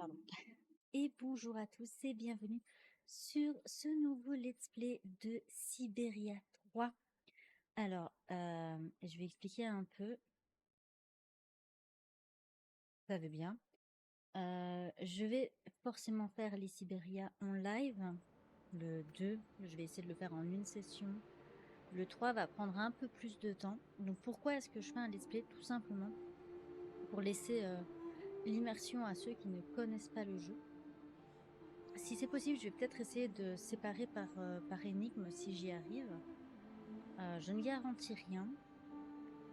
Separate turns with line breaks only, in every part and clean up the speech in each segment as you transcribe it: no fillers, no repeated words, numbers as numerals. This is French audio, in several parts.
Pardon. Et bonjour à tous et bienvenue sur ce nouveau let's play de Siberia 3. Alors, je vais expliquer un peu. Ça va bien. Je vais forcément faire les Siberia en live. Le 2, je vais essayer de le faire en une session. Le 3 va prendre un peu plus de temps. Donc pourquoi est-ce que je fais un let's play? Tout simplement pour laisser l'immersion à ceux qui ne connaissent pas le jeu. Si c'est possible, je vais peut-être essayer de séparer par énigme si j'y arrive. Je ne garantis rien.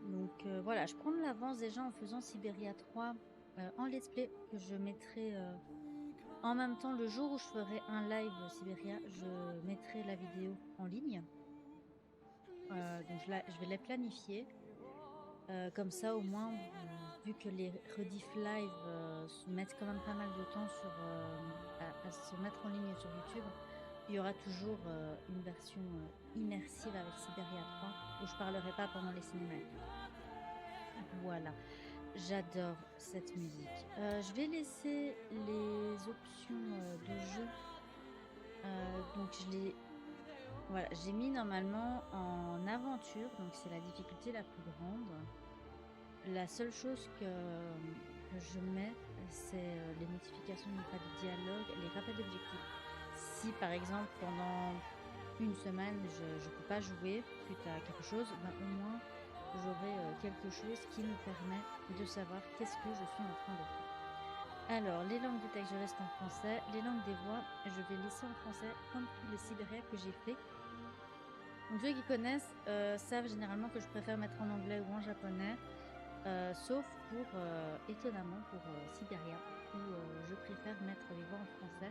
Donc voilà, je prends de l'avance déjà en faisant Siberia 3 en let's play que je mettrai en même temps le jour où je ferai un live Siberia, je mettrai la vidéo en ligne. Donc je vais les planifier. Comme ça au moins, vu que les rediff live se mettent quand même pas mal de temps à se mettre en ligne sur YouTube, il y aura toujours une version immersive avec Siberia 3 où je parlerai pas pendant les cinématiques. Voilà, j'adore cette musique. Je vais laisser les options de jeu. Donc voilà, j'ai mis normalement en aventure, donc c'est la difficulté la plus grande. La seule chose que je mets, c'est les notifications, pas de dialogue, les rappels d'objectifs. Si par exemple pendant une semaine je ne peux pas jouer suite à quelque chose, ben, au moins j'aurai quelque chose qui me permet de savoir qu'est-ce que je suis en train de faire. Alors, les langues de texte, je reste en français. Les langues des voix, je vais laisser en français comme tous les Sibériens que j'ai fait. Donc ceux qui connaissent savent généralement que je préfère mettre en anglais ou en japonais. Sauf pour, étonnamment, pour Siberia, où je préfère mettre les voix en français,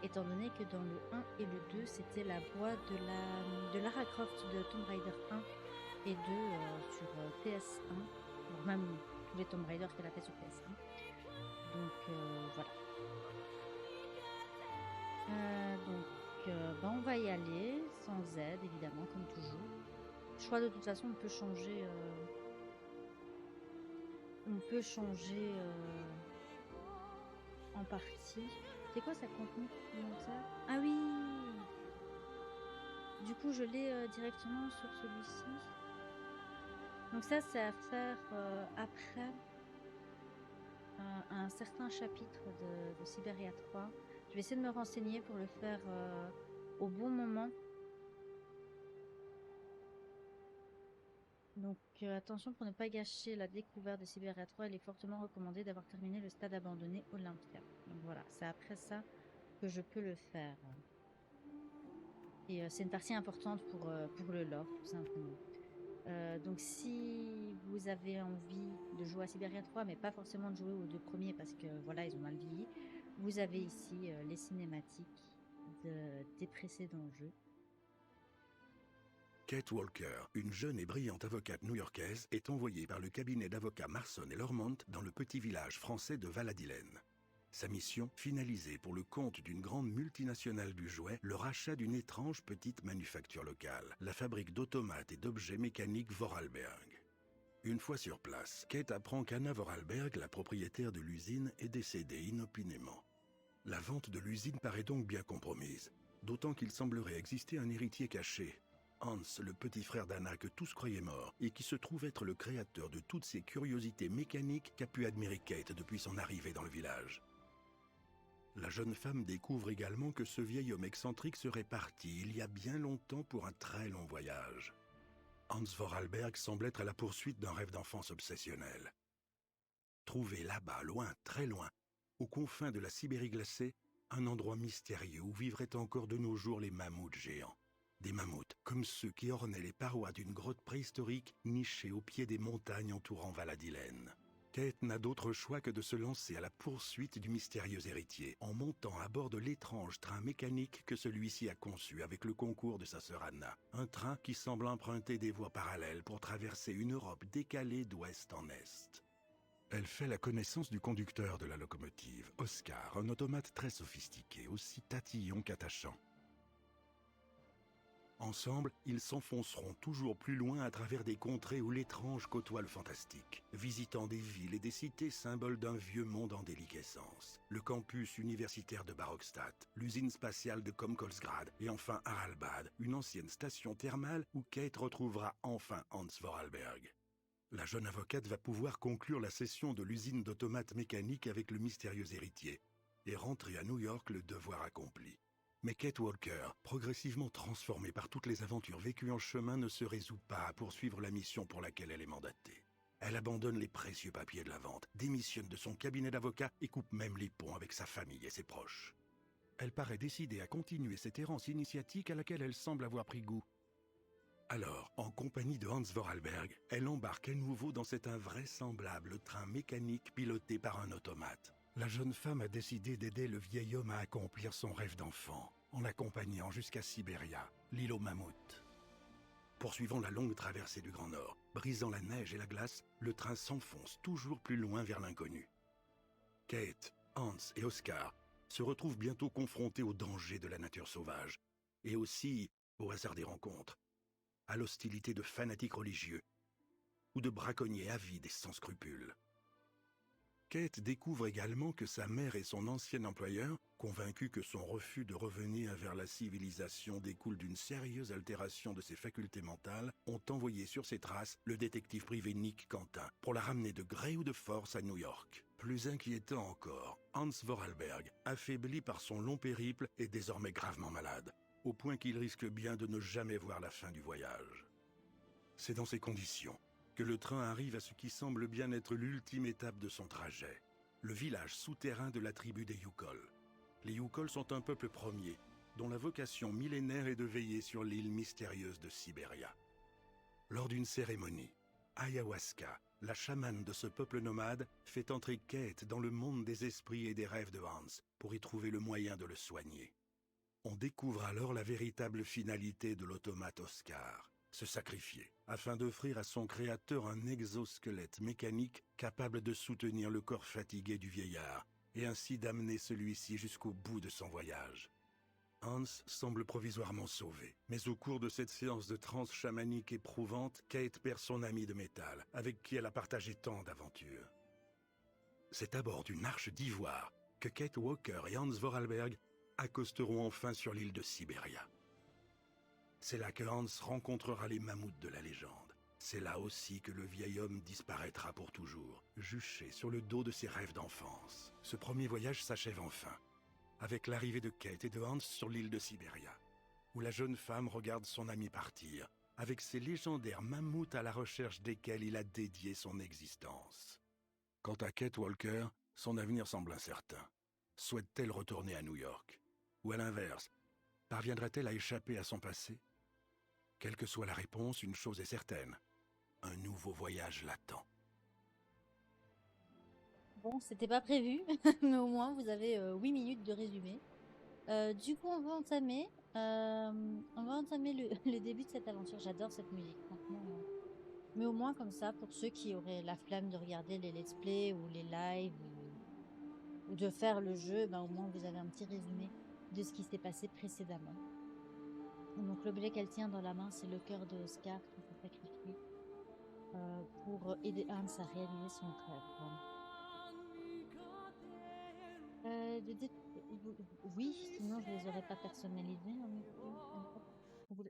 étant donné que dans le 1 et le 2, c'était la voix de Lara Croft de Tomb Raider 1 et 2 sur PS1, voire même tous les Tomb Raider qu'elle a fait sur PS1. Donc voilà. Donc on va y aller, sans aide évidemment, comme toujours. Je crois de toute façon on peut changer... en partie. C'est quoi ça, contenu supplémentaire? Ah oui! Du coup, je l'ai directement sur celui-ci. Donc ça, c'est à faire après un certain chapitre de Siberia 3. Je vais essayer de me renseigner pour le faire au bon moment. Donc attention pour ne pas gâcher la découverte de Siberia 3, il est fortement recommandé d'avoir terminé le stade abandonné Olympia. Donc voilà, c'est après ça que je peux le faire. Et c'est une partie importante pour le lore, tout simplement. Donc si vous avez envie de jouer à Siberia 3, mais pas forcément de jouer aux deux premiers parce que voilà, ils ont mal vieilli, vous avez ici les cinématiques des précédents jeux.
Kate Walker, une jeune et brillante avocate new-yorkaise, est envoyée par le cabinet d'avocats Marson et Lormont dans le petit village français de Val-Adilène. Sa mission, finalisée pour le compte d'une grande multinationale du jouet, le rachat d'une étrange petite manufacture locale, la fabrique d'automates et d'objets mécaniques Vorarlberg. Une fois sur place, Kate apprend qu'Anna Vorarlberg, la propriétaire de l'usine, est décédée inopinément. La vente de l'usine paraît donc bien compromise, d'autant qu'il semblerait exister un héritier caché, Hans, le petit frère d'Anna que tous croyaient mort, et qui se trouve être le créateur de toutes ces curiosités mécaniques qu'a pu admirer Kate depuis son arrivée dans le village. La jeune femme découvre également que ce vieil homme excentrique serait parti il y a bien longtemps pour un très long voyage. Hans Vorarlberg semble être à la poursuite d'un rêve d'enfance obsessionnel. Trouvé là-bas, loin, très loin, aux confins de la Sibérie glacée, un endroit mystérieux où vivraient encore de nos jours les mammouths géants. Des mammouths comme ceux qui ornaient les parois d'une grotte préhistorique nichée au pied des montagnes entourant Val-Adilène. Kate n'a d'autre choix que de se lancer à la poursuite du mystérieux héritier, en montant à bord de l'étrange train mécanique que celui-ci a conçu avec le concours de sa sœur Anna. Un train qui semble emprunter des voies parallèles pour traverser une Europe décalée d'ouest en est. Elle fait la connaissance du conducteur de la locomotive, Oscar, un automate très sophistiqué, aussi tatillon qu'attachant. En Ensemble, ils s'enfonceront toujours plus loin à travers des contrées où l'étrange côtoie le fantastique, visitant des villes et des cités symboles d'un vieux monde en déliquescence. Le campus universitaire de Barokstadt, l'usine spatiale de Komkolsgrad et enfin Haralbad, une ancienne station thermale où Kate retrouvera enfin Hans Vorarlberg. La jeune avocate va pouvoir conclure la session de l'usine d'automates mécaniques avec le mystérieux héritier et rentrer à New York le devoir accompli. Mais Kate Walker, progressivement transformée par toutes les aventures vécues en chemin, ne se résout pas à poursuivre la mission pour laquelle elle est mandatée. Elle abandonne les précieux papiers de la vente, démissionne de son cabinet d'avocat et coupe même les ponts avec sa famille et ses proches. Elle paraît décidée à continuer cette errance initiatique à laquelle elle semble avoir pris goût. Alors, en compagnie de Hans Vorarlberg, elle embarque à nouveau dans cet invraisemblable train mécanique piloté par un automate. La jeune femme a décidé d'aider le vieil homme à accomplir son rêve d'enfant, en l'accompagnant jusqu'à Sibéria, l'île aux mammouths. Poursuivant la longue traversée du Grand Nord, brisant la neige et la glace, le train s'enfonce toujours plus loin vers l'inconnu. Kate, Hans et Oscar se retrouvent bientôt confrontés aux dangers de la nature sauvage, et aussi, au hasard des rencontres, à l'hostilité de fanatiques religieux ou de braconniers avides et sans scrupules. Kate découvre également que sa mère et son ancien employeur, convaincus que son refus de revenir vers la civilisation découle d'une sérieuse altération de ses facultés mentales, ont envoyé sur ses traces le détective privé Nick Quentin pour la ramener de gré ou de force à New York. Plus inquiétant encore, Hans Vorarlberg, affaibli par son long périple, est désormais gravement malade, au point qu'il risque bien de ne jamais voir la fin du voyage. C'est dans ces conditions que le train arrive à ce qui semble bien être l'ultime étape de son trajet, le village souterrain de la tribu des Yukol. Les Yukol sont un peuple premier, dont la vocation millénaire est de veiller sur l'île mystérieuse de Sibéria. Lors d'une cérémonie, Ayahuasca, la chamane de ce peuple nomade, fait entrer Kate dans le monde des esprits et des rêves de Hans pour y trouver le moyen de le soigner. On découvre alors la véritable finalité de l'automate Oscar, se sacrifier, afin d'offrir à son créateur un exosquelette mécanique capable de soutenir le corps fatigué du vieillard, et ainsi d'amener celui-ci jusqu'au bout de son voyage. Hans semble provisoirement sauvé, mais au cours de cette séance de transe chamanique éprouvante, Kate perd son ami de métal, avec qui elle a partagé tant d'aventures. C'est à bord d'une arche d'ivoire que Kate Walker et Hans Vorarlberg accosteront enfin sur l'île de Sibéria. C'est là que Hans rencontrera les mammouths de la légende. C'est là aussi que le vieil homme disparaîtra pour toujours, juché sur le dos de ses rêves d'enfance. Ce premier voyage s'achève enfin, avec l'arrivée de Kate et de Hans sur l'île de Sibéria, où la jeune femme regarde son ami partir, avec ces légendaires mammouths à la recherche desquels il a dédié son existence. Quant à Kate Walker, son avenir semble incertain. Souhaite-t-elle retourner à New York? Ou à l'inverse, parviendra-t-elle à échapper à son passé? Quelle que soit la réponse, une chose est certaine. Un nouveau voyage l'attend.
Bon, c'était pas prévu, mais au moins vous avez 8 minutes de résumé. Du coup, on va entamer le début de cette aventure. J'adore cette musique, franchement. Mais au moins comme ça, pour ceux qui auraient la flemme de regarder les let's play ou les lives ou de faire le jeu, ben, au moins vous avez un petit résumé de ce qui s'est passé précédemment. Donc l'objet qu'elle tient dans la main, c'est le cœur de Oscar qui s'est sacrifié pour aider Hans à réaliser son rêve. De dé- Oui, sinon je les aurais pas personnalisés. En effet. Vous-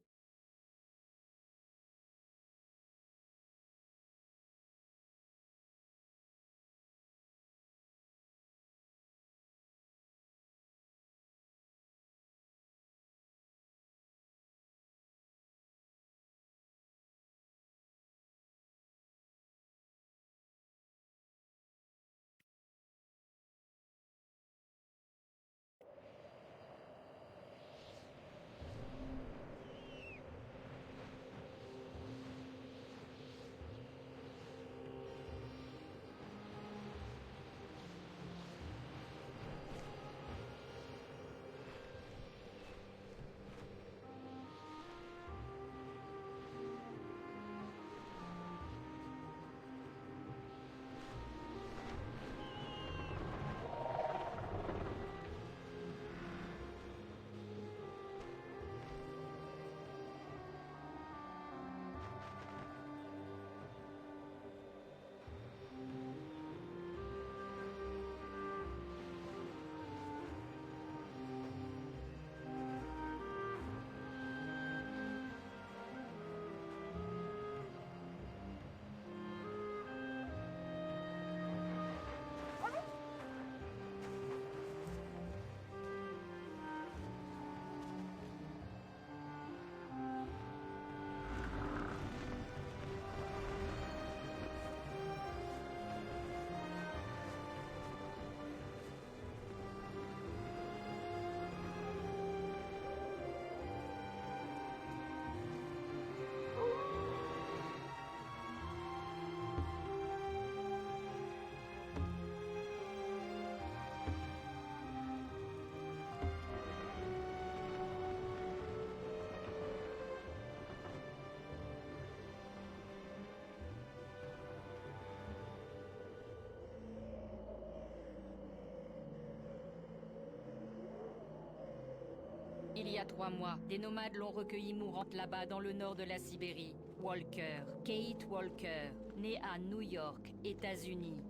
il y a 3 mois, des nomades l'ont recueillie mourante là-bas dans le nord de la Sibérie. Walker, Kate Walker, née à New York, États-Unis.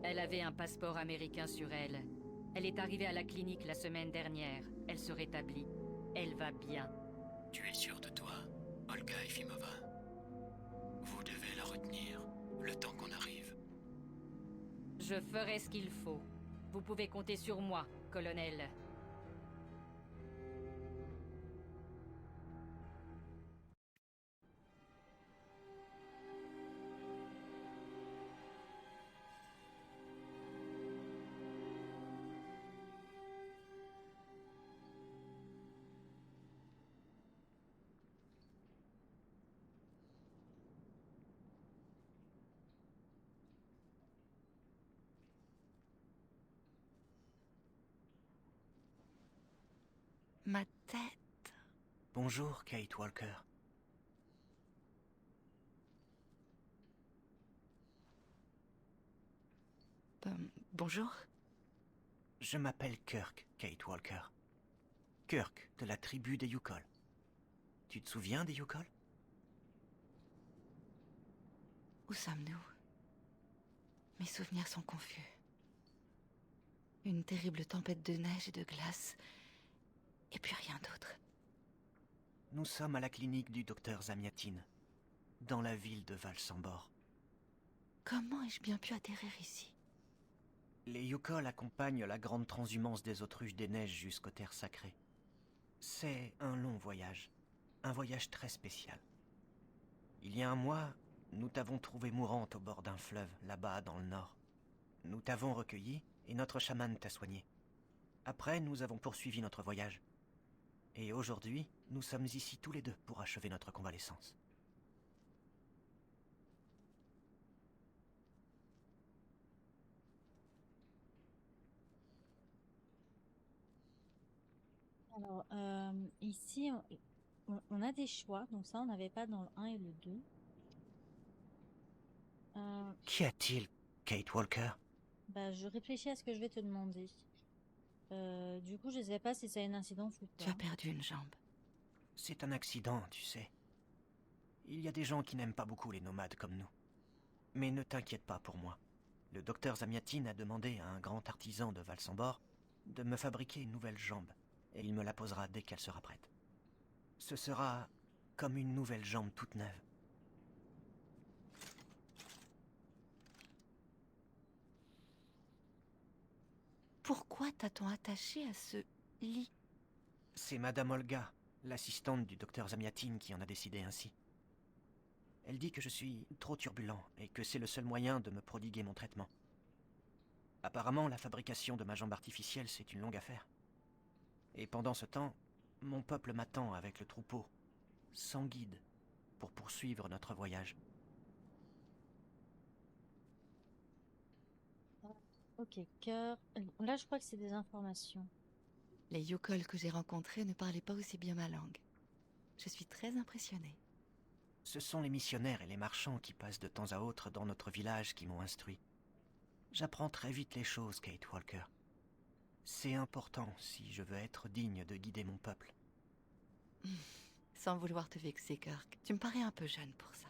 Elle avait un passeport américain sur elle. Elle est arrivée à la clinique la semaine dernière. Elle se rétablit. Elle va bien.
Tu es sûr de toi, Olga Efimova? Vous devez la retenir, le temps qu'on arrive.
Je ferai ce qu'il faut. Vous pouvez compter sur moi, colonel.
Ma tête.
Bonjour, Kate Walker.
Bonjour.
Je m'appelle Kirk, Kate Walker. Kirk, de la tribu des Yukol. Tu te souviens des Yukol?
Où sommes-nous? Mes souvenirs sont confus. Une terrible tempête de neige et de glace, et puis rien d'autre.
Nous sommes à la clinique du docteur Zamiatine, dans la ville de Valsambor.
Comment ai-je bien pu atterrir ici?
Les Yukol accompagnent la grande transhumance des autruches des neiges jusqu'aux terres sacrées. C'est un long voyage, un voyage très spécial. Il y a un mois, nous t'avons trouvée mourante au bord d'un fleuve, là-bas dans le nord. Nous t'avons recueillie et notre chaman t'a soignée. Après, nous avons poursuivi notre voyage. Et aujourd'hui, nous sommes ici tous les deux pour achever notre convalescence.
Alors, ici, on a des choix, donc ça, on n'avait pas dans le 1 et le 2.
Qu'y a-t-il, Kate Walker?
Bah, je réfléchis à ce que je vais te demander. Du coup, je sais pas si c'est une incidence ou
Tu as
pas.
perdu une jambe.
C'est un accident, tu sais. Il y a des gens qui n'aiment pas beaucoup les nomades comme nous. Mais ne t'inquiète pas pour moi. Le docteur Zamiatine a demandé à un grand artisan de Valsambor de me fabriquer une nouvelle jambe, et il me la posera dès qu'elle sera prête. Ce sera comme une nouvelle jambe toute neuve.
Pourquoi t'a-t-on attaché à ce lit?
C'est Madame Olga, l'assistante du docteur Zamiatine, qui en a décidé ainsi. Elle dit que je suis trop turbulent et que c'est le seul moyen de me prodiguer mon traitement. Apparemment, la fabrication de ma jambe artificielle, c'est une longue affaire. Et pendant ce temps, mon peuple m'attend avec le troupeau, sans guide, pour poursuivre notre voyage.
Ok, cœur. Là, je crois que c'est des informations.
Les Yukol que j'ai rencontrés ne parlaient pas aussi bien ma langue. Je suis très impressionnée.
Ce sont les missionnaires et les marchands qui passent de temps à autre dans notre village qui m'ont instruit. J'apprends très vite les choses, Kate Walker. C'est important si je veux être digne de guider mon peuple.
Sans vouloir te vexer, Kirk, tu me parais un peu jeune pour ça.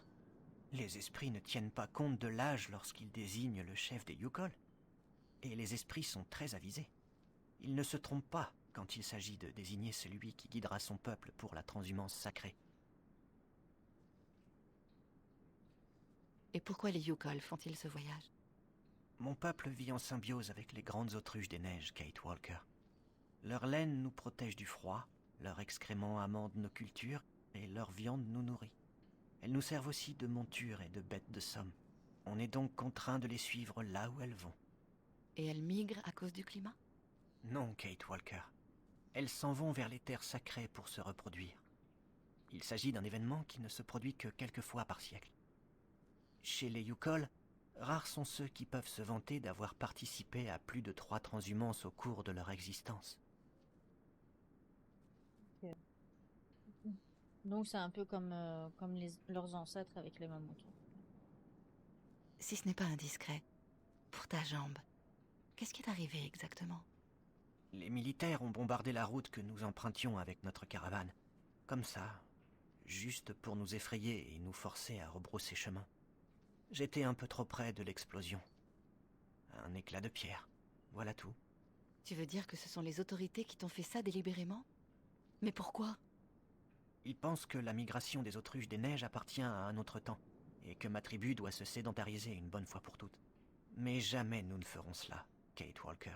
Les esprits ne tiennent pas compte de l'âge lorsqu'ils désignent le chef des Yukol. Et les esprits sont très avisés. Ils ne se trompent pas quand il s'agit de désigner celui qui guidera son peuple pour la transhumance sacrée.
Et pourquoi les Yukol font-ils ce voyage?
Mon peuple vit en symbiose avec les grandes autruches des neiges, Kate Walker. Leur laine nous protège du froid, leurs excréments amendent nos cultures, et leur viande nous nourrit. Elles nous servent aussi de monture et de bêtes de somme. On est donc contraint de les suivre là où elles vont.
Et elles migrent à cause du climat?
Non, Kate Walker. Elles s'en vont vers les terres sacrées pour se reproduire. Il s'agit d'un événement qui ne se produit que quelques fois par siècle. Chez les Yukol, rares sont ceux qui peuvent se vanter d'avoir participé à plus de 3 transhumances au cours de leur existence.
Ok. Donc, c'est un peu comme, comme leurs ancêtres avec les mammouths.
Si ce n'est pas indiscret, pour ta jambe, qu'est-ce qui est arrivé exactement?
Les militaires ont bombardé la route que nous empruntions avec notre caravane. Comme ça, juste pour nous effrayer et nous forcer à rebrousser chemin. J'étais un peu trop près de l'explosion. Un éclat de pierre, voilà tout.
Tu veux dire que ce sont les autorités qui t'ont fait ça délibérément? Mais pourquoi?
Ils pensent que la migration des autruches des neiges appartient à un autre temps, et que ma tribu doit se sédentariser une bonne fois pour toutes. Mais jamais nous ne ferons cela, Kate Walker.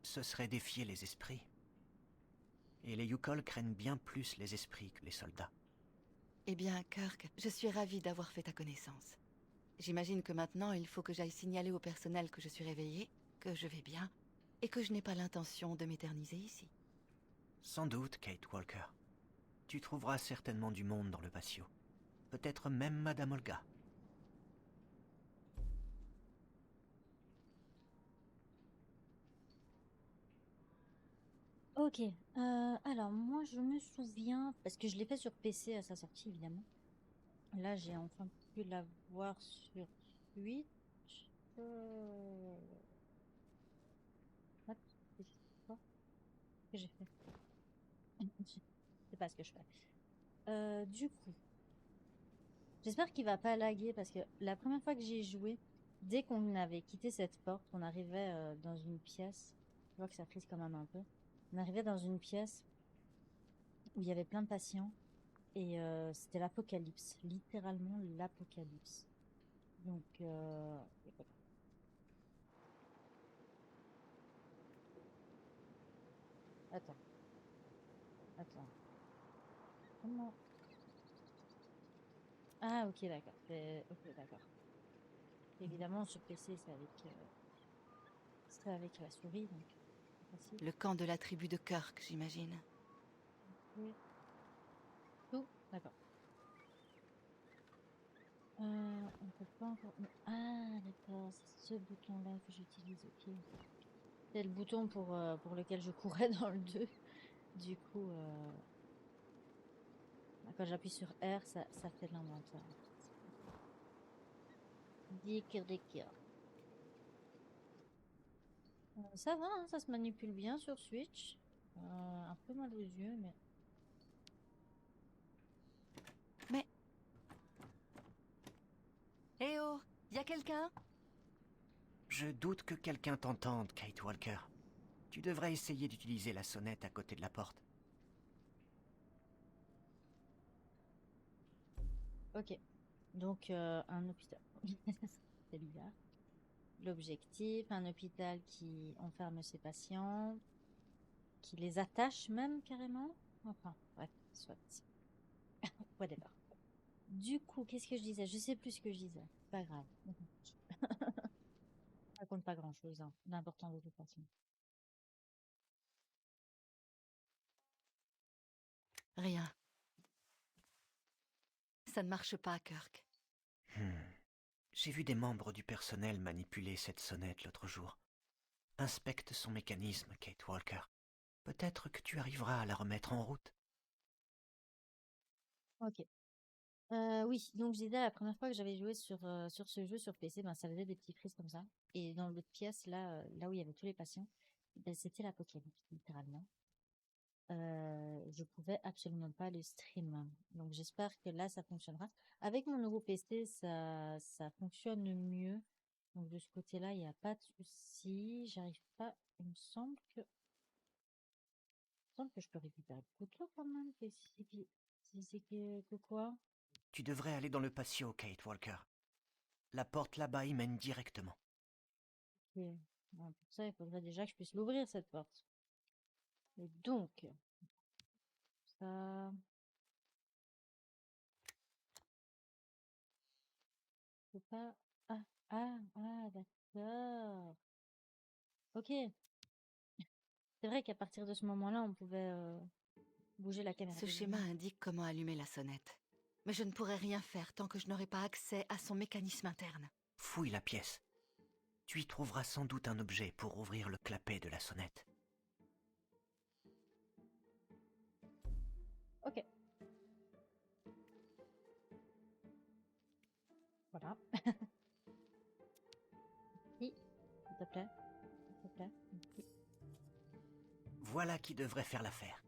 Ce serait défier les esprits. Et les Yukol craignent bien plus les esprits que les soldats.
Eh bien, Kirk, je suis ravie d'avoir fait ta connaissance. J'imagine que maintenant, il faut que j'aille signaler au personnel que je suis réveillée, que je vais bien, et que je n'ai pas l'intention de m'éterniser ici.
Sans doute, Kate Walker. Tu trouveras certainement du monde dans le patio. Peut-être même Madame Olga.
Ok, alors moi je me souviens, parce que je l'ai fait sur PC à sa sortie évidemment. Là j'ai enfin pu la voir sur Switch. Euh... What? C'est quoi que j'ai fait? Je sais pas ce que je fais. Du coup, j'espère qu'il va pas laguer parce que la première fois que j'ai joué, dès qu'on avait quitté cette porte, on arrivait dans une pièce. Je vois que ça frise quand même un peu. On arrivait dans une pièce où il y avait plein de patients et c'était l'apocalypse, littéralement l'apocalypse. Donc, attends, attends. Comment? Ah, ok, d'accord. Ok, d'accord. Évidemment, sur PC, c'est avec la souris, donc c'est facile.
Le camp de la tribu de Kirk, j'imagine.
Oui. Tout, d'accord. On peut pas encore. Ah, d'accord, c'est ce bouton-là que j'utilise. Ok. C'est le bouton pour lequel je courais dans le 2. Du coup, quand j'appuie sur R, ça fait l'inventaire. D'accord. Ça va, hein, ça se manipule bien sur Switch. Un peu mal aux yeux, mais.
Mais... Eh oh, y a quelqu'un?
Je doute que quelqu'un t'entende, Kate Walker. Tu devrais essayer d'utiliser la sonnette à côté de la porte.
Ok. Donc, un hôpital. C'est bizarre. L'objectif, un hôpital qui enferme ses patients, qui les attache même carrément. Enfin, bref, soit. Whatever. Du coup, qu'est-ce que je disais? Je sais plus ce que je disais. C'est pas grave. Ça compte pas grand-chose, hein. L'important de toute façon.
Rien. Ça ne marche pas, Kirk.
J'ai vu des membres du personnel manipuler cette sonnette l'autre jour. Inspecte son mécanisme, Kate Walker. Peut-être que tu arriveras à la remettre en route.
Ok. Oui, donc je disais la première fois que j'avais joué sur ce jeu sur PC, ben, ça faisait des petits frises comme ça. Et dans l'autre pièce, là où il y avait tous les patients, ben, c'était l'apocalypse, littéralement. Je pouvais absolument pas le stream. Donc j'espère que là, ça fonctionnera. Avec mon nouveau PC, ça fonctionne mieux. Donc de ce côté-là, il n'y a pas de souci. J'arrive pas. Il me semble que je peux récupérer le couteau quand même. C'est que quoi?
Tu devrais aller dans le patio, Kate Walker. La porte là-bas y mène directement.
Ok. Bon, pour ça, il faudrait déjà que je puisse l'ouvrir, cette porte. Et donc, ça... Faut pas... D'accord. Ok. C'est vrai qu'à partir de ce moment-là, on pouvait bouger la caméra
Ce
de
schéma
volume.
indique comment allumer la sonnette. Mais je ne pourrai rien faire tant que je n'aurai pas accès à son mécanisme interne.
Fouille la pièce. Tu y trouveras sans doute un objet pour ouvrir le clapet de la sonnette.
Ok. Voilà. Oui, s'il te plaît. S'il te plaît. Merci.
Voilà qui devrait faire l'affaire.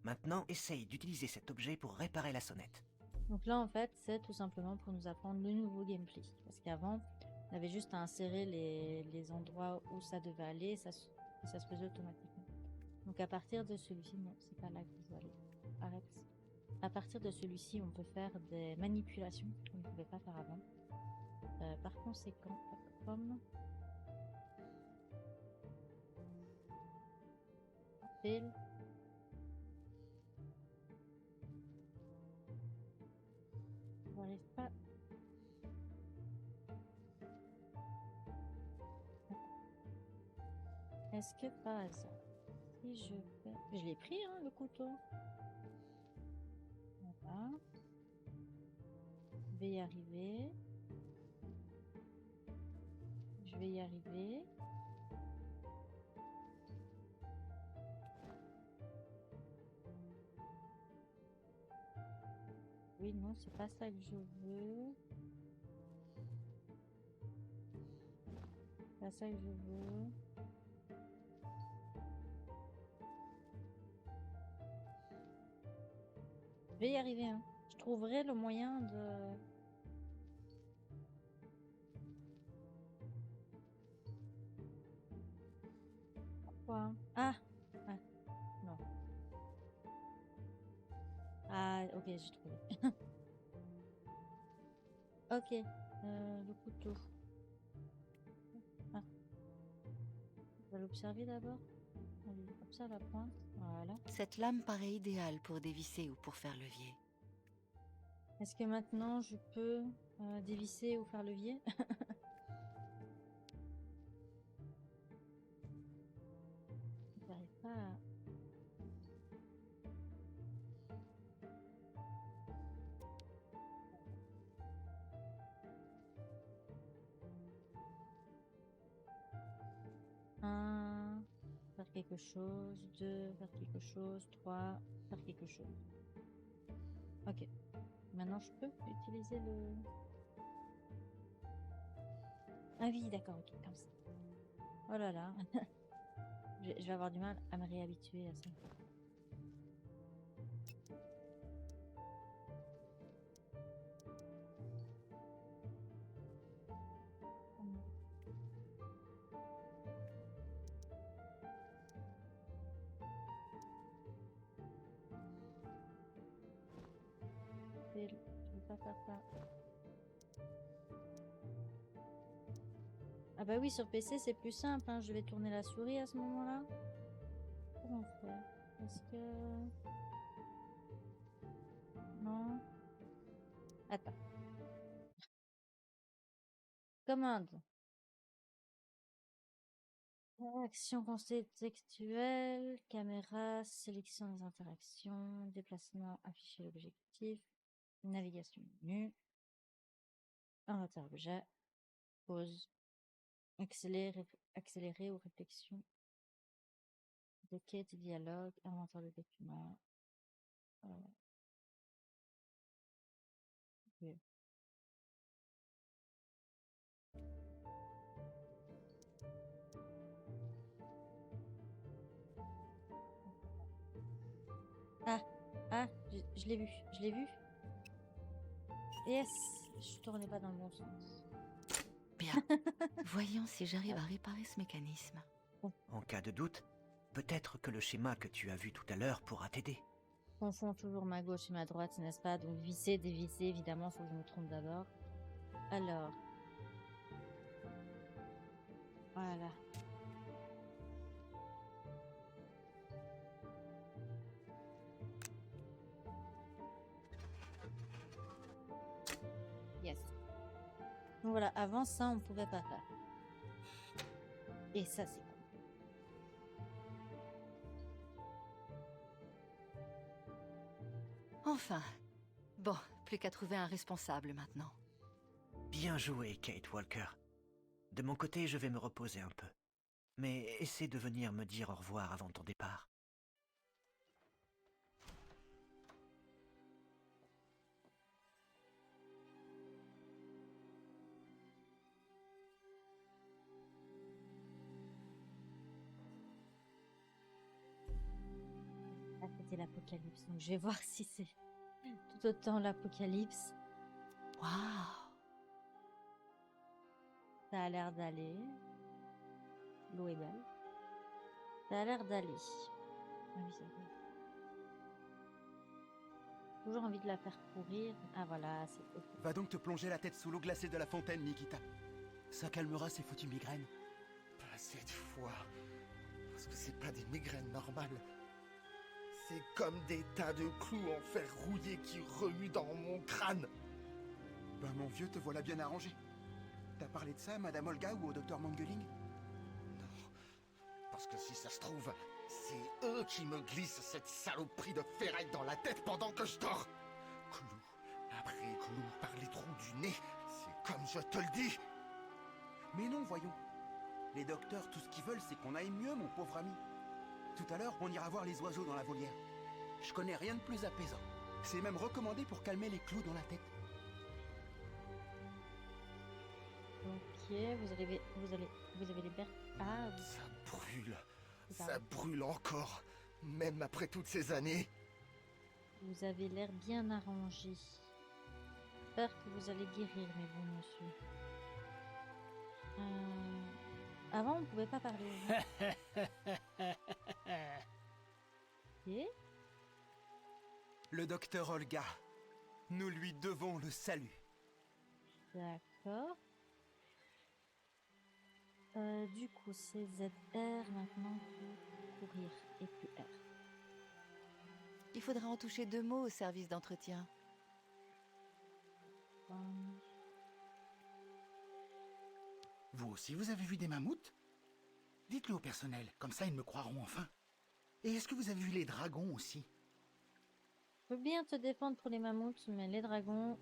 Maintenant, essaye d'utiliser cet objet pour réparer la sonnette.
Donc là, en fait, c'est tout simplement pour nous apprendre le nouveau gameplay. Parce qu'avant, on avait juste à insérer les endroits où ça devait aller et ça se faisait automatiquement. Donc à partir de celui-ci, non, c'est pas là que je dois aller. Arrête. À partir de celui-ci, on peut faire des manipulations qu'on ne pouvait pas faire avant. Par conséquent, comme pile. J'arrive pas. Est-ce que par hasard, si je fais... Je l'ai pris, hein, le couteau. Voilà. Je vais y arriver. Je vais y arriver. Oui, non, c'est pas ça que je veux. C'est pas ça que je veux. Je vais y arriver, hein. Je trouverai le moyen de... Quoi? Ah! Ah, non. Ah, ok, j'ai trouvé. Ok, le couteau. Ah, on va l'observer d'abord. Allez, observe la pointe. Voilà.
Cette lame paraît idéale pour dévisser ou pour faire levier.
Est-ce que maintenant je peux dévisser ou faire levier? J'arrive pas à... Un, faire quelque chose. Deux, faire quelque chose. Trois, faire quelque chose. Ok. Maintenant, je peux utiliser le... Ah oui, d'accord, ok, comme ça. Oh là là. Je vais avoir du mal à me réhabituer à ça. Je vais pas faire ça. Ah bah oui, sur PC, c'est plus simple, hein. Je vais tourner la souris à ce moment-là. Comment on fait? Est-ce que... Non. Attends. Commande. Action contextuelle, caméra, sélection des interactions, déplacement, afficher l'objectif, navigation menu, inventaire objet, pause, accélérer ou réflexion, requête, dialogue, inventaire de documents. Ok. Ah, je l'ai vu, je l'ai vu. Yes, je tournais pas dans le bon sens.
Bien. Voyons si j'arrive à réparer ce mécanisme.
En cas de doute, peut-être que le schéma que tu as vu tout à l'heure pourra t'aider.
Je confonds toujours ma gauche et ma droite, n'est-ce pas? Donc visser, dévisser, évidemment, faut que je me trompe d'abord. Alors. Voilà. Yes. Donc voilà, avant ça, on pouvait pas faire. Et ça, c'est cool.
Enfin. Bon, plus qu'à trouver un responsable maintenant.
Bien joué, Kate Walker. De mon côté, je vais me reposer un peu. Mais essaie de venir me dire au revoir avant ton départ.
l'apocalypse. Donc je vais voir si c'est tout autant l'apocalypse.
Waouh!
Ça a l'air d'aller. L'eau est belle. Ça a l'air d'aller. Ah oui, c'est vrai. Toujours envie de la faire courir. Ah voilà, c'est ok.
Va donc te plonger la tête sous l'eau glacée de la fontaine, Nikita. Ça calmera ces foutues migraines.
Pas cette fois. Parce que c'est pas des migraines normales. C'est comme des tas de clous en fer rouillé qui remuent dans mon crâne.
Ben mon vieux, te voilà bien arrangé. T'as parlé de ça à Madame Olga ou au docteur Mangeling?
Non. Parce que si ça se trouve, c'est eux qui me glissent cette saloperie de ferraille dans la tête pendant que je dors. Clous après clous par les trous du nez. C'est comme je te le dis.
Mais non, voyons. Les docteurs, tout ce qu'ils veulent, c'est qu'on aille mieux, mon pauvre ami. Tout à l'heure, on ira voir les oiseaux dans la volière. Je connais rien de plus apaisant. C'est même recommandé pour calmer les clous dans la tête.
Ok, vous avez les berges. Ah, oui.
Ça brûle.
C'est
Ça brûle encore. Même après toutes ces années.
Vous avez l'air bien arrangé. J'espère que vous allez guérir, mes bons monsieur. Avant, on pouvait pas parler. Ok.
Le docteur Olga. Nous lui devons le salut.
D'accord. Du coup, c'est ZR maintenant pour courir et plus R.
Il faudra en toucher 2 mots au service d'entretien.
Vous aussi, vous avez vu des mammouths? Dites-le au personnel, comme ça ils me croiront enfin. Et est-ce que vous avez vu les dragons aussi?
Je peux bien te défendre pour les mammouths, mais les dragons,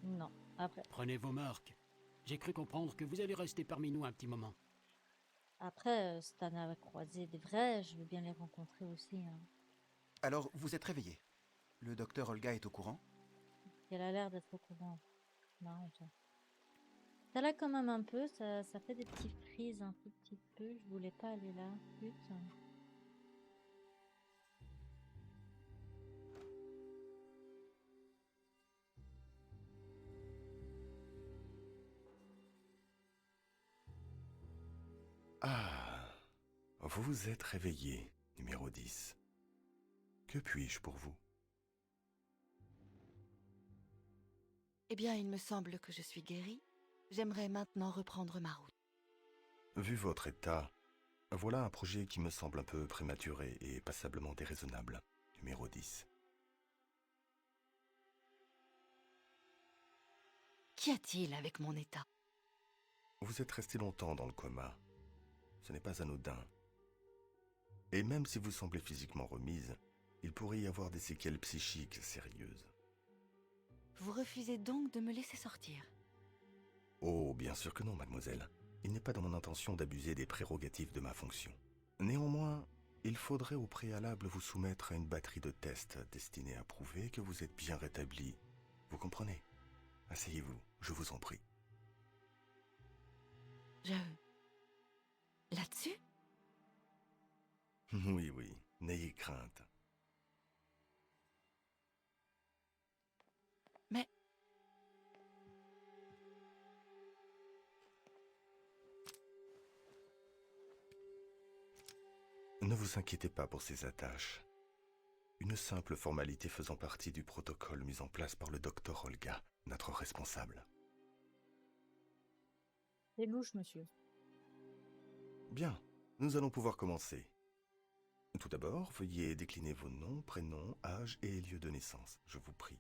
non. Après,
Prenez vos marques. J'ai cru comprendre que vous allez rester parmi nous un petit moment.
Stan a croisé des vrais, je veux bien les rencontrer aussi. Hein.
Alors, vous êtes réveillé. Le docteur Olga est au courant?
Elle a l'air d'être au courant. Marrant, ça. Ça là quand même un peu, ça fait des petits frises un tout petit peu. Je voulais pas aller là. Putain.
Ah, vous vous êtes réveillé, numéro 10. Que puis-je pour vous?
Eh bien, il me semble que je suis guérie. J'aimerais maintenant reprendre ma route.
Vu votre état, voilà un projet qui me semble un peu prématuré et passablement déraisonnable, numéro 10.
Qu'y a-t-il avec mon état?
Vous êtes resté longtemps dans le coma. Ce n'est pas anodin. Et même si vous semblez physiquement remise, il pourrait y avoir des séquelles psychiques sérieuses.
Vous refusez donc de me laisser sortir?
Oh, bien sûr que non, mademoiselle. Il n'est pas dans mon intention d'abuser des prérogatives de ma fonction. Néanmoins, il faudrait au préalable vous soumettre à une batterie de tests destinés à prouver que vous êtes bien rétabli. Vous comprenez? Asseyez-vous, je vous en prie.
Là-dessus?
Oui, oui, n'ayez crainte.
Mais...
Ne vous inquiétez pas pour ces attaches. Une simple formalité faisant partie du protocole mis en place par le docteur Olga, notre responsable.
C'est louche, monsieur.
Bien, nous allons pouvoir commencer. Tout d'abord, veuillez décliner vos noms, prénoms, âge et lieu de naissance, je vous prie.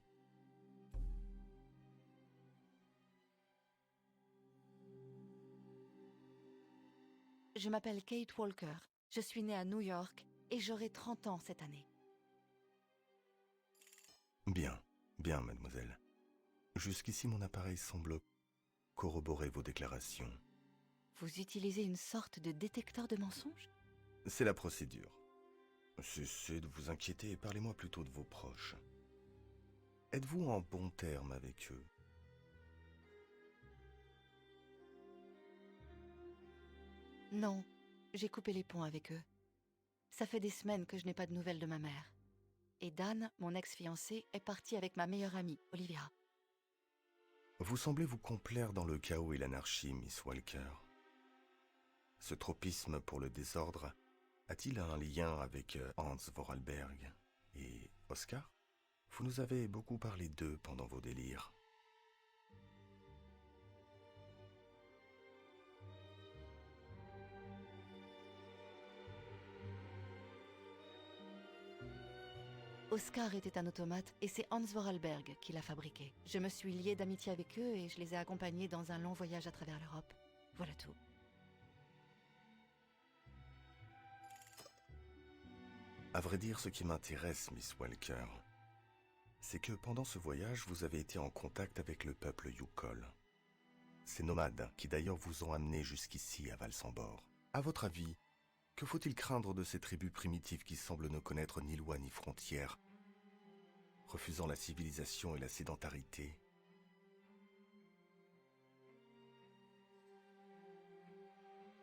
Je m'appelle Kate Walker. Je suis née à New York et j'aurai 30 ans cette année.
Bien, bien, mademoiselle. Jusqu'ici, mon appareil semble corroborer vos déclarations.
Vous utilisez une sorte de détecteur de mensonges?
C'est la procédure. Cessez de vous inquiéter et parlez-moi plutôt de vos proches. Êtes-vous en bons termes avec eux?
Non, j'ai coupé les ponts avec eux. Ça fait des semaines que je n'ai pas de nouvelles de ma mère. Et Dan, mon ex-fiancé, est parti avec ma meilleure amie, Olivia.
Vous semblez vous complaire dans le chaos et l'anarchie, Miss Walker. Ce tropisme pour le désordre a-t-il un lien avec Hans Vorarlberg et Oscar? Vous nous avez beaucoup parlé d'eux pendant vos délires.
Oscar était un automate et c'est Hans Vorarlberg qui l'a fabriqué. Je me suis liée d'amitié avec eux et je les ai accompagnés dans un long voyage à travers l'Europe. Voilà tout.
À vrai dire, ce qui m'intéresse, Miss Walker, c'est que pendant ce voyage, vous avez été en contact avec le peuple Yukol. Ces nomades qui d'ailleurs vous ont amené jusqu'ici à Valsambor. À votre avis, que faut-il craindre de ces tribus primitives qui semblent ne connaître ni loi ni frontières, refusant la civilisation et la sédentarité?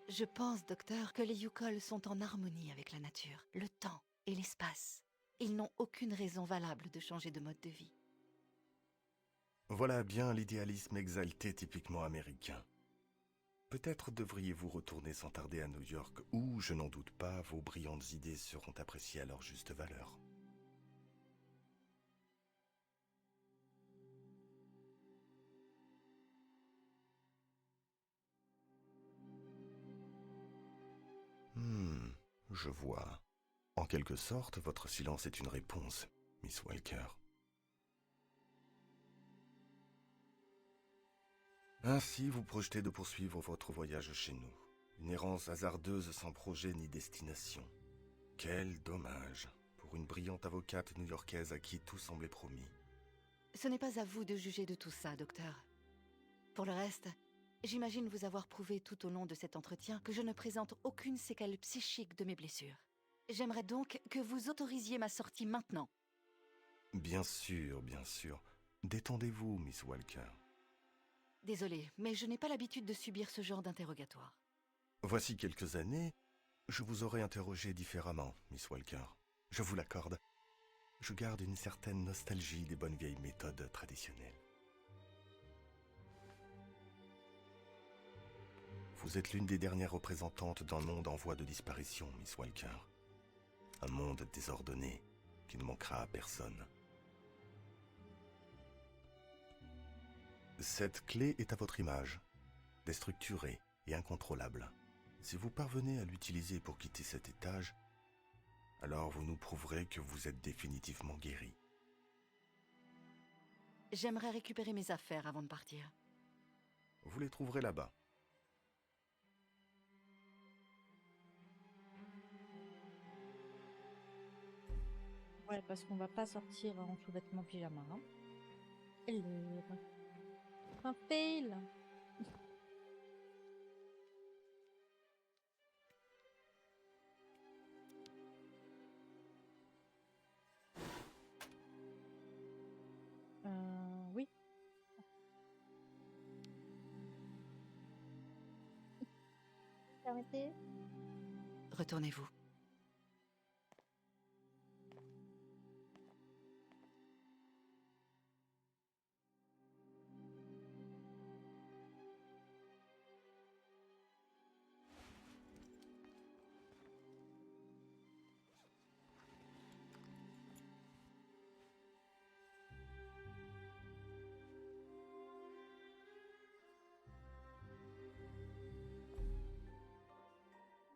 Je pense, docteur, que les Yukol sont en harmonie avec la nature, le temps et l'espace. Ils n'ont aucune raison valable de changer de mode de vie.
Voilà bien l'idéalisme exalté typiquement américain. Peut-être devriez-vous retourner sans tarder à New York, où, je n'en doute pas, vos brillantes idées seront appréciées à leur juste valeur. Je vois. En quelque sorte, votre silence est une réponse, Miss Walker. Ainsi, vous projetez de poursuivre votre voyage chez nous. Une errance hasardeuse sans projet ni destination. Quel dommage pour une brillante avocate new-yorkaise à qui tout semblait promis.
Ce n'est pas à vous de juger de tout ça, docteur. Pour le reste, j'imagine vous avoir prouvé tout au long de cet entretien que je ne présente aucune séquelle psychique de mes blessures. J'aimerais donc que vous autorisiez ma sortie maintenant.
Bien sûr, bien sûr. Détendez-vous, Miss Walker.
Désolée, mais je n'ai pas l'habitude de subir ce genre d'interrogatoire.
Voici quelques années, je vous aurais interrogé différemment, Miss Walker. Je vous l'accorde. Je garde une certaine nostalgie des bonnes vieilles méthodes traditionnelles. Vous êtes l'une des dernières représentantes d'un monde en voie de disparition, Miss Walker. Un monde désordonné qui ne manquera à personne. Cette clé est à votre image, déstructurée et incontrôlable. Si vous parvenez à l'utiliser pour quitter cet étage, alors vous nous prouverez que vous êtes définitivement guéri.
J'aimerais récupérer mes affaires avant de partir.
Vous les trouverez là-bas.
Ouais, parce qu'on va pas sortir en sous-vêtements pyjama. Hein. Hello. Un fail. Oui. Permettez.
Retournez-vous.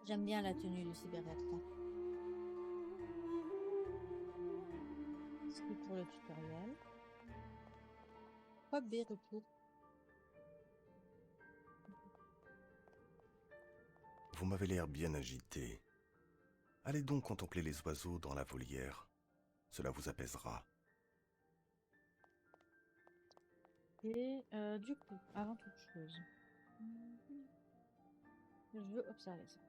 J'aime bien la tenue du cyberacteur. C'est pour le tutoriel. Hop, retour.
Vous m'avez l'air bien agité. Allez donc contempler les oiseaux dans la volière. Cela vous apaisera.
Et du coup, avant toute chose, je veux observer ça.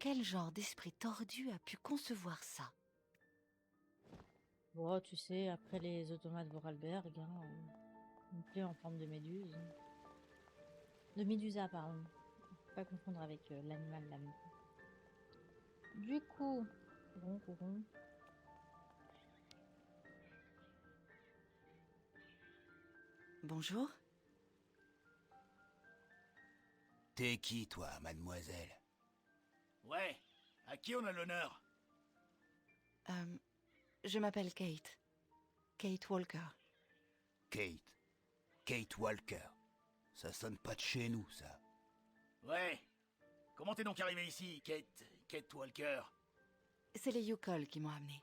Quel genre d'esprit tordu a pu concevoir ça?
Bon, tu sais, après les automates Vorarlberg, hein, une plaie en forme de méduse. De médusa, pardon. Faut pas confondre avec l'animal là. Du coup, courons.
Bonjour.
T'es qui, toi, mademoiselle?
Ouais, à qui on a l'honneur?
Je m'appelle Kate. Kate Walker.
Kate. Kate Walker. Ça sonne pas de chez nous, ça.
Ouais. Comment t'es donc arrivé ici, Kate Walker?
C'est les Yukol qui m'ont amené.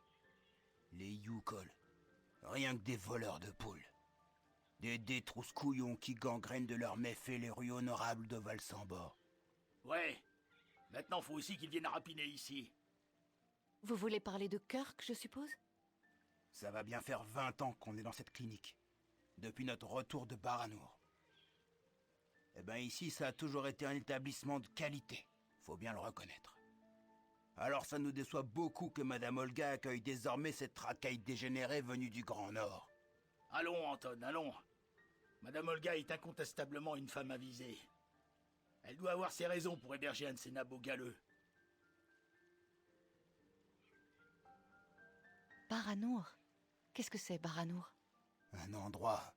Les Yukol. Rien que des voleurs de poules. Des détrousses-couillons qui gangrènent de leurs méfaits les rues honorables de Valsambor.
Ouais. Maintenant, faut aussi qu'ils viennent rapiner ici.
Vous voulez parler de Kirk, je suppose?
Ça va bien faire 20 ans qu'on est dans cette clinique. Depuis notre retour de Baranour. Eh ben ici, ça a toujours été un établissement de qualité. Faut bien le reconnaître. Alors ça nous déçoit beaucoup que Madame Olga accueille désormais cette racaille dégénérée venue du Grand Nord.
Allons, Anton, allons. Madame Olga est incontestablement une femme avisée. Elle doit avoir ses raisons pour héberger un de ces nabots galeux.
Baranour? Qu'est-ce que c'est, Baranour?
Un endroit...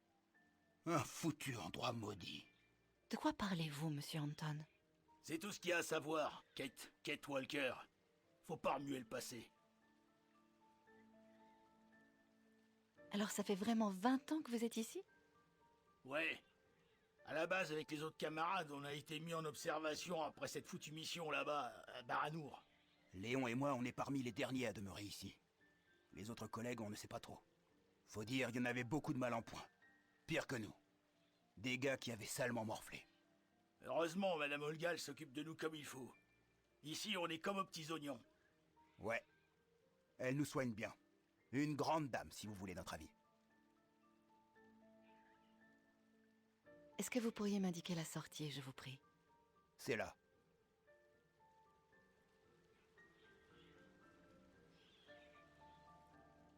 Un foutu endroit maudit.
De quoi parlez-vous, monsieur Anton?
C'est tout ce qu'il y a à savoir, Kate Walker. Faut pas remuer le passé.
Alors ça fait vraiment 20 ans que vous êtes ici?
Ouais. À la base, avec les autres camarades, on a été mis en observation après cette foutue mission là-bas, à Baranour.
Léon et moi, on est parmi les derniers à demeurer ici. Les autres collègues, on ne sait pas trop. Faut dire, il y en avait beaucoup de mal en point. Pire que nous. Des gars qui avaient salement morflé.
Heureusement, Madame Olga, elle s'occupe de nous comme il faut. Ici, on est comme aux petits oignons.
Ouais. Elle nous soigne bien. Une grande dame, si vous voulez notre avis.
Est-ce que vous pourriez m'indiquer la sortie, je vous prie?
C'est là.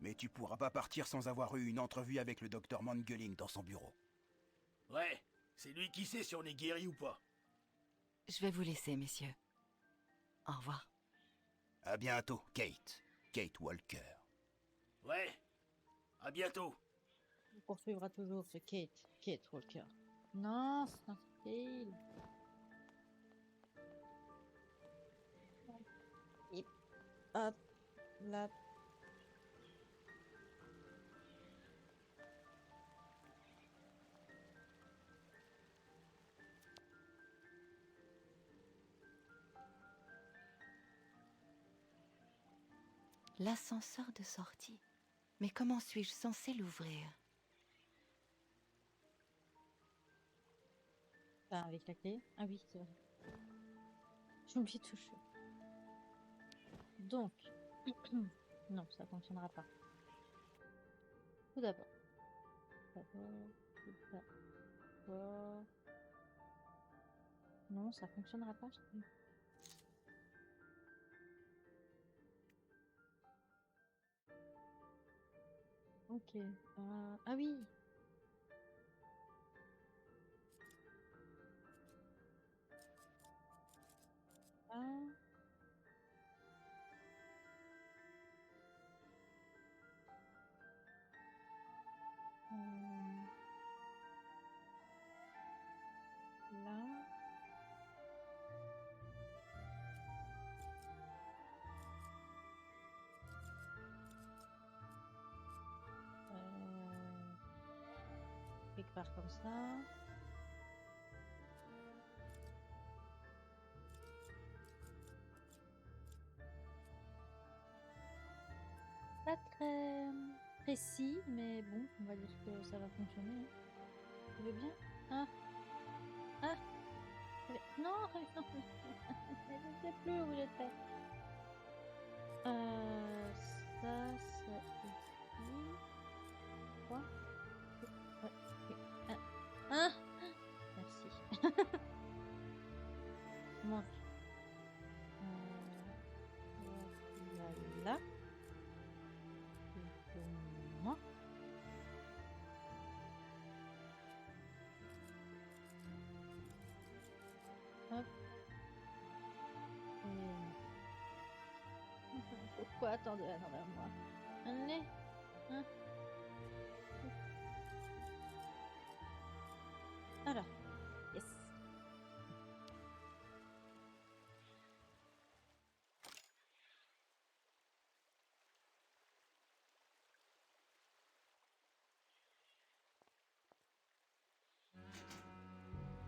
Mais tu pourras pas partir sans avoir eu une entrevue avec le docteur Mangeling dans son bureau.
Ouais, c'est lui qui sait si on est guéri ou pas.
Je vais vous laisser, messieurs. Au revoir.
À bientôt, Kate. Kate Walker.
Ouais, à bientôt.
On poursuivra toujours ce Kate Walker. Non, c'est un fail. Et hop, là.
L'ascenseur de sortie. Mais comment suis-je censé l'ouvrir?
Enfin, avec la clé. Ah oui, c'est vrai. J'ai oublié de toucher. Donc, non, ça fonctionnera pas. Tout d'abord. Non, ça fonctionnera pas. Ok. Ah oui. Ah. Là. Quelque part comme ça. Pas très précis, mais bon, on va dire que ça va fonctionner. Hein. Tu veux bien? Ah. Ah. Non, non. Je ne sais plus où j'étais. Ça, c'est ici. Quoi? Ouais. Ok. Ah. Merci. Donc, voilà. Moi. Hop. attendez, moi. Allez. Hein. Alors, yes.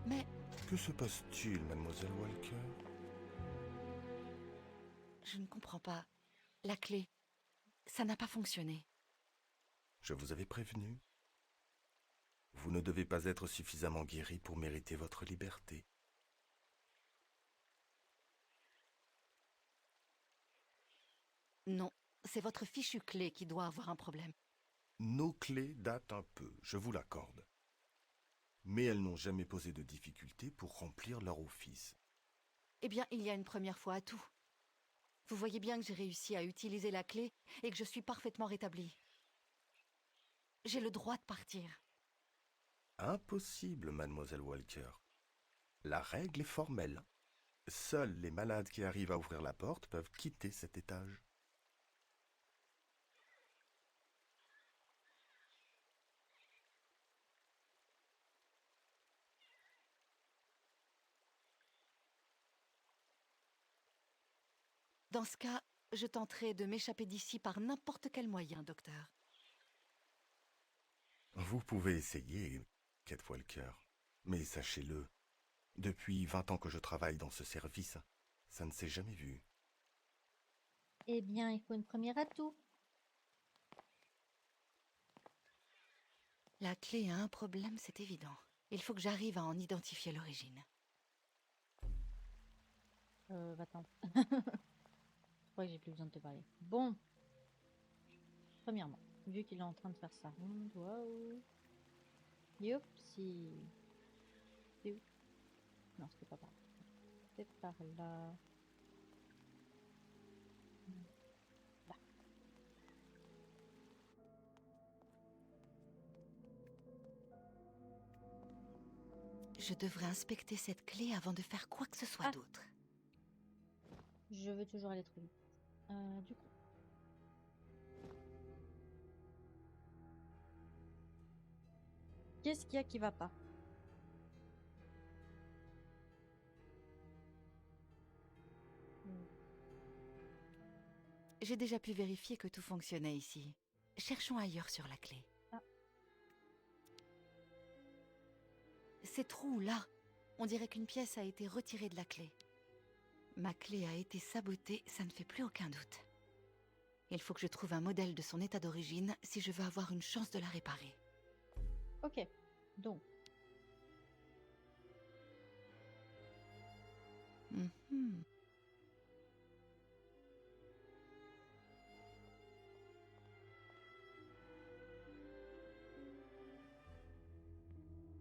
Mais
Que se passe-t-il, mademoiselle Walker?
je ne comprends pas. La clé, ça n'a pas fonctionné.
Je vous avais prévenu. Vous ne devez pas être suffisamment guéri pour mériter votre liberté.
Non, c'est votre fichue clé qui doit avoir un problème.
Nos clés datent un peu, je vous l'accorde. Mais elles n'ont jamais posé de difficultés pour remplir leur office.
Eh bien, il y a une première fois à tout. Vous voyez bien que j'ai réussi à utiliser la clé et que je suis parfaitement rétablie. J'ai le droit de partir.
Impossible, mademoiselle Walker. La règle est formelle. Seuls les malades qui arrivent à ouvrir la porte peuvent quitter cet étage.
Dans ce cas, je tenterai de m'échapper d'ici par n'importe quel moyen, docteur.
Vous pouvez essayer, Kate Walker. Mais sachez-le, depuis 20 ans que je travaille dans ce service, ça ne s'est jamais vu.
Eh bien, il faut une première atout.
La clé a un problème, c'est évident. Il faut que j'arrive à en identifier l'origine.
Va-t'en. Je crois que j'ai plus besoin de te parler. Bon. Premièrement, vu qu'il est en train de faire sa ronde, waouh. Yop, si. C'est où? Non, c'était pas par là. C'était par là. Là.
Je devrais inspecter cette clé avant de faire quoi que ce soit d'autre.
Je veux toujours aller trop vite. Du coup. Qu'est-ce qu'il y a qui va pas?
J'ai déjà pu vérifier que tout fonctionnait ici. Cherchons ailleurs sur la clé.
Ah.
Ces trous là, on dirait qu'une pièce a été retirée de la clé. Ma clé a été sabotée, ça ne fait plus aucun doute. Il faut que je trouve un modèle de son état d'origine si je veux avoir une chance de la réparer.
Ok, donc.
Mhm.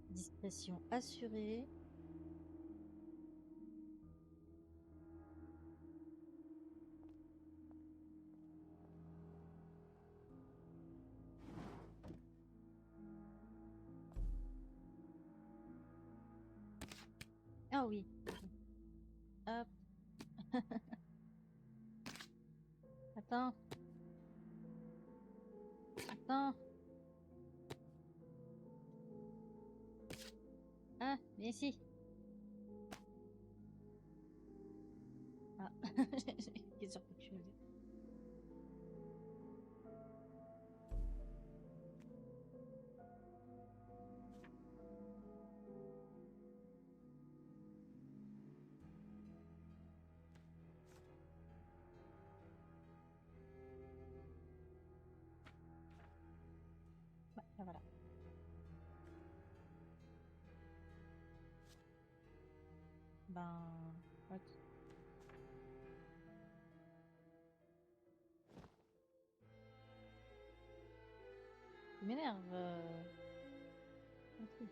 Discrétion assurée. Ah oui. Hop. Attends. Attends. Ah, viens ici. Ah, qu'est-ce que tu veux dire? Ouais, ah, voilà. Ben, what? Il m'énerve. Merci.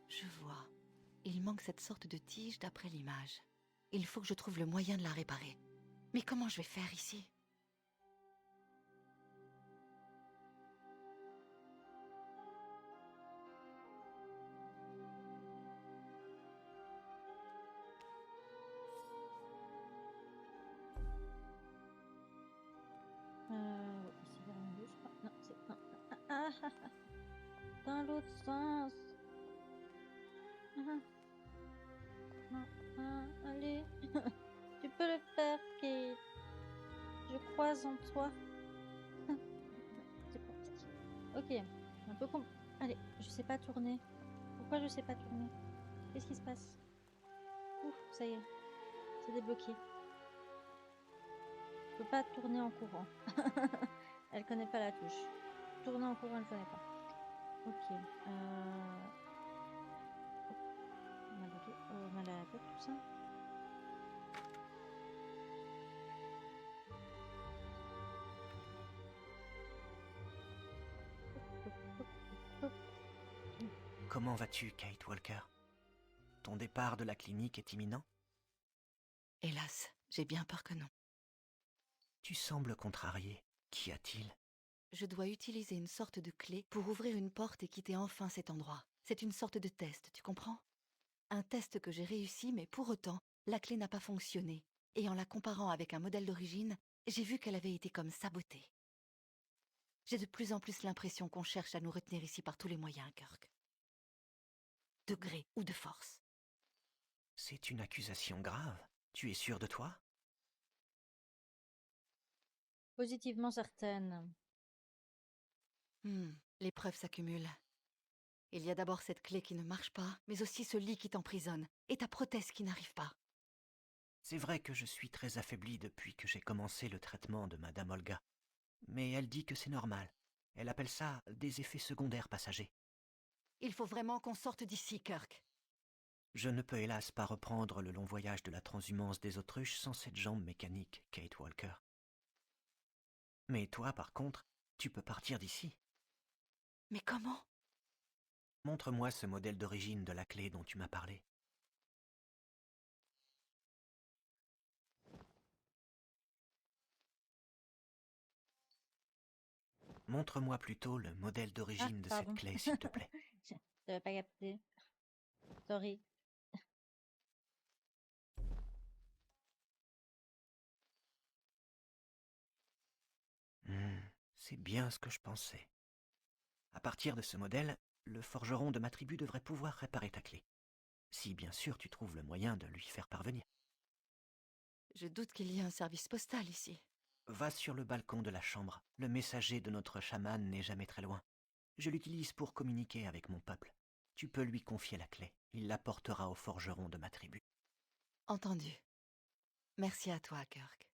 Je vois. Il manque cette sorte de tige d'après l'image. Il faut que je trouve le moyen de la réparer. Mais comment je vais faire ici?
Ah, dans l'autre sens. Ah, allez. Tu peux le faire, Kate. Je crois en toi. C'est parti. Ok. Un peu com... Allez, je sais pas tourner. Pourquoi je sais pas tourner? Qu'est-ce qui se passe? Ouf, ça y est. C'est débloqué. Je peux pas tourner en courant. Elle connaît pas la touche. Tourner en courant, elle connaît pas. Ok. Mal au dos, mal à la tête, tout ça.
Comment vas-tu, Kate Walker? Ton départ de la clinique est imminent?
Hélas, j'ai bien peur que non.
Tu sembles contrarié. Qu'y a-t-il?
Je dois utiliser une sorte de clé pour ouvrir une porte et quitter enfin cet endroit. C'est une sorte de test, tu comprends? Un test que j'ai réussi, mais pour autant, la clé n'a pas fonctionné. Et en la comparant avec un modèle d'origine, j'ai vu qu'elle avait été comme sabotée. J'ai de plus en plus l'impression qu'on cherche à nous retenir ici par tous les moyens, Kirk. De gré ou de force.
C'est une accusation grave. Tu es sûr de toi?
Positivement certaine.
Les preuves s'accumulent. Il y a d'abord cette clé qui ne marche pas, mais aussi ce lit qui t'emprisonne, et ta prothèse qui n'arrive pas.
C'est vrai que je suis très affaibli depuis que j'ai commencé le traitement de Madame Olga. Mais elle dit que c'est normal. Elle appelle ça des effets secondaires passagers.
Il faut vraiment qu'on sorte d'ici, Kirk.
Je ne peux hélas pas reprendre le long voyage de la transhumance des autruches sans cette jambe mécanique, Kate Walker. Mais toi, par contre, tu peux partir d'ici.
Mais comment?
Montre-moi ce modèle d'origine de la clé dont tu m'as parlé. Montre-moi plutôt le modèle d'origine de cette
Pardon.
clé, s'il te plaît.
J'avais pas capté. Sorry.
C'est bien ce que je pensais. À partir de ce modèle, le forgeron de ma tribu devrait pouvoir réparer ta clé. Si bien sûr tu trouves le moyen de lui faire parvenir.
Je doute qu'il y ait un service postal ici.
Va sur le balcon de la chambre. Le messager de notre chaman n'est jamais très loin. Je l'utilise pour communiquer avec mon peuple. Tu peux lui confier la clé. Il la portera au forgeron de ma tribu.
Entendu. Merci à toi, Kirk.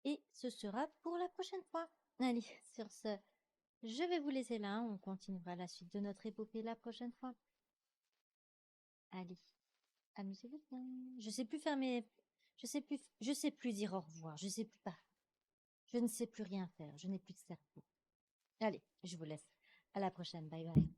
Et ce sera pour la prochaine fois. Allez, sur ce, je vais vous laisser là. On continuera la suite de notre épopée la prochaine fois. Allez, amusez-vous bien. Je sais plus faire mes... Je sais plus dire au revoir. Je sais plus pas. Je ne sais plus rien faire. Je n'ai plus de cerveau. Allez, je vous laisse. À la prochaine. Bye bye.